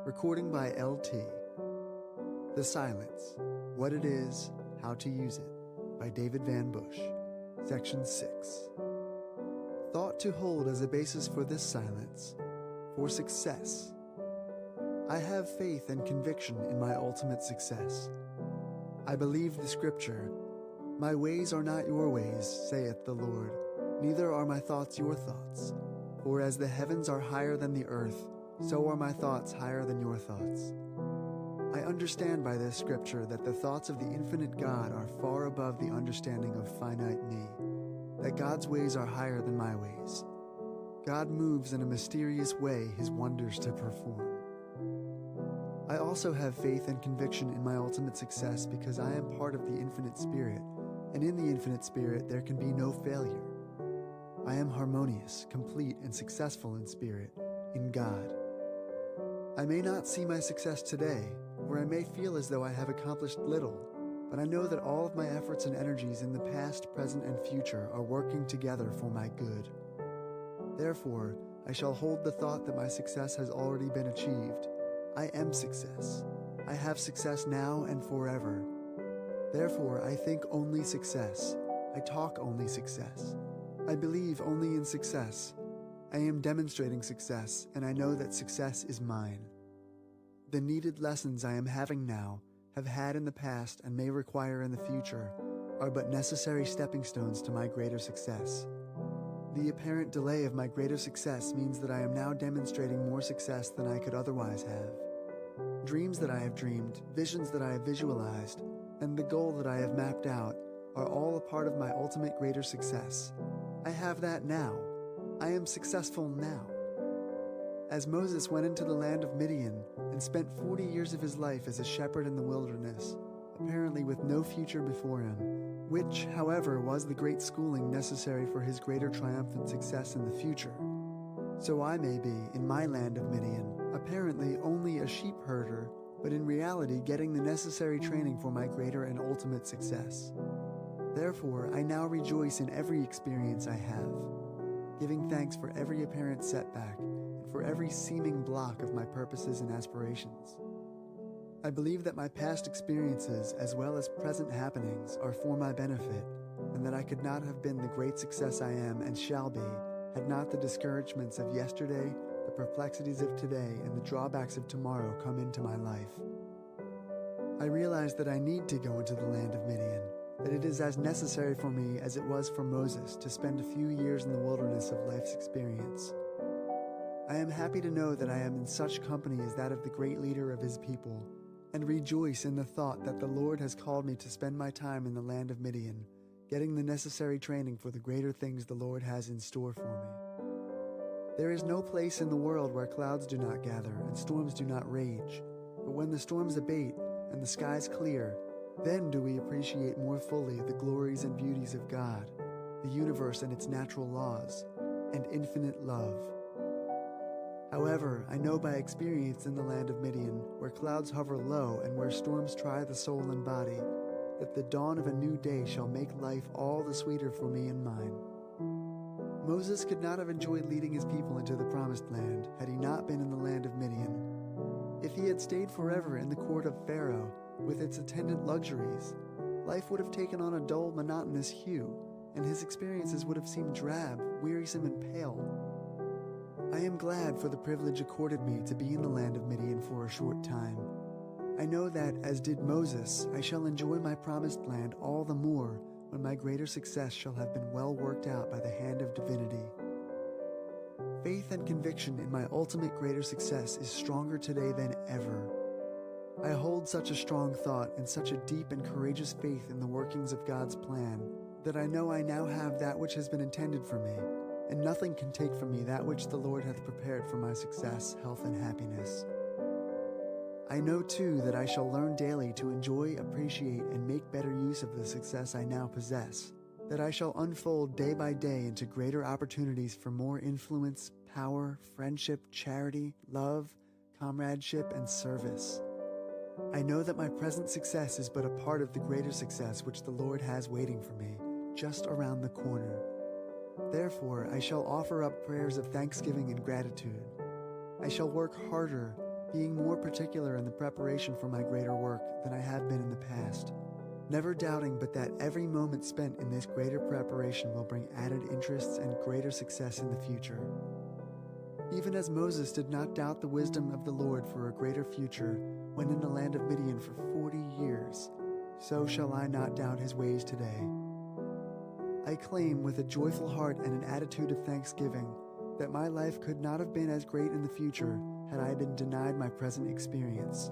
Recording by LT. The Silence, What It Is, How to Use It, by David Van Bush. Section 6. Thought to hold as a basis for this silence, for success. I have faith and conviction in my ultimate success. I believe the scripture, "My ways are not your ways, saith the Lord, neither are my thoughts your thoughts. For as the heavens are higher than the earth, so are my thoughts higher than your thoughts." I understand by this scripture that the thoughts of the infinite God are far above the understanding of finite me, that God's ways are higher than my ways. God moves in a mysterious way his wonders to perform. I also have faith and conviction in my ultimate success because I am part of the infinite spirit, and in the infinite spirit there can be no failure. I am harmonious, complete, and successful in spirit, in God. I may not see my success today, or I may feel as though I have accomplished little, but I know that all of my efforts and energies in the past, present, and future are working together for my good. Therefore, I shall hold the thought that my success has already been achieved. I am success. I have success now and forever. Therefore, I think only success. I talk only success. I believe only in success. I am demonstrating success, and I know that success is mine. The needed lessons I am having now, have had in the past, and may require in the future, are but necessary stepping stones to my greater success. The apparent delay of my greater success means that I am now demonstrating more success than I could otherwise have. Dreams that I have dreamed, visions that I have visualized, and the goal that I have mapped out are all a part of my ultimate greater success. I have that now. I am successful now. As Moses went into the land of Midian and spent 40 years of his life as a shepherd in the wilderness, apparently with no future before him, which, however, was the great schooling necessary for his greater triumphant success in the future. So I may be, in my land of Midian, apparently only a sheep herder, but in reality getting the necessary training for my greater and ultimate success. Therefore, I now rejoice in every experience I have, giving thanks for every apparent setback and for every seeming block of my purposes and aspirations. I believe that my past experiences as well as present happenings are for my benefit, and that I could not have been the great success I am and shall be had not the discouragements of yesterday, the perplexities of today, and the drawbacks of tomorrow come into my life. I realize that I need to go into the land of Midian, that it is as necessary for me as it was for Moses to spend a few years in the wilderness of life's experience. I am happy to know that I am in such company as that of the great leader of his people, and rejoice in the thought that the Lord has called me to spend my time in the land of Midian, getting the necessary training for the greater things the Lord has in store for me. There is no place in the world where clouds do not gather and storms do not rage, but when the storms abate and the skies clear, then do we appreciate more fully the glories and beauties of God, the universe and its natural laws, and infinite love. However, I know by experience in the land of Midian, where clouds hover low and where storms try the soul and body, that the dawn of a new day shall make life all the sweeter for me and mine. Moses could not have enjoyed leading his people into the promised land had he not been in the land of Midian. If he had stayed forever in the court of Pharaoh, with its attendant luxuries, life would have taken on a dull, monotonous hue, and his experiences would have seemed drab, wearisome, and pale. I am glad for the privilege accorded me to be in the land of Midian for a short time. I know that, as did Moses, I shall enjoy my promised land all the more when my greater success shall have been well worked out by the hand of divinity. Faith and conviction in my ultimate greater success is stronger today than ever. I hold such a strong thought and such a deep and courageous faith in the workings of God's plan that I know I now have that which has been intended for me, and nothing can take from me that which the Lord hath prepared for my success, health, and happiness. I know too that I shall learn daily to enjoy, appreciate, and make better use of the success I now possess, that I shall unfold day by day into greater opportunities for more influence, power, friendship, charity, love, comradeship, and service. I know that my present success is but a part of the greater success which the Lord has waiting for me, just around the corner. Therefore, I shall offer up prayers of thanksgiving and gratitude. I shall work harder, being more particular in the preparation for my greater work than I have been in the past, never doubting but that every moment spent in this greater preparation will bring added interests and greater success in the future. Even as Moses did not doubt the wisdom of the Lord for a greater future when in the land of Midian for 40 years, so shall I not doubt his ways today. I claim with a joyful heart and an attitude of thanksgiving that my life could not have been as great in the future had I been denied my present experience.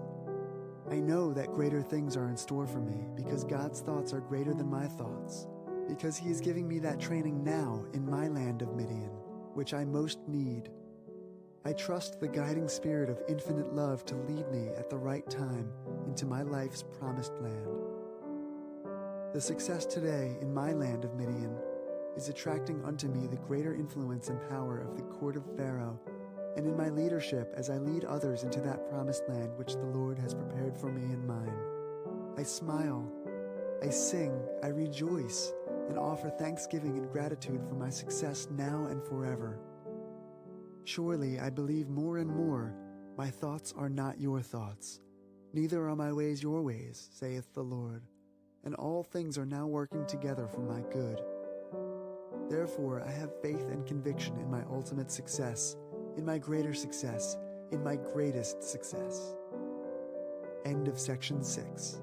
I know that greater things are in store for me because God's thoughts are greater than my thoughts, because He is giving me that training now in my land of Midian, which I most need. I trust the guiding spirit of infinite love to lead me at the right time into my life's promised land. The success today in my land of Midian is attracting unto me the greater influence and power of the court of Pharaoh, and in my leadership as I lead others into that promised land which the Lord has prepared for me and mine. I smile, I sing, I rejoice, and offer thanksgiving and gratitude for my success now and forever. Surely I believe more and more, my thoughts are not your thoughts, neither are my ways your ways, saith the Lord, and all things are now working together for my good. Therefore I have faith and conviction in my ultimate success, in my greater success, in my greatest success. End of section 6.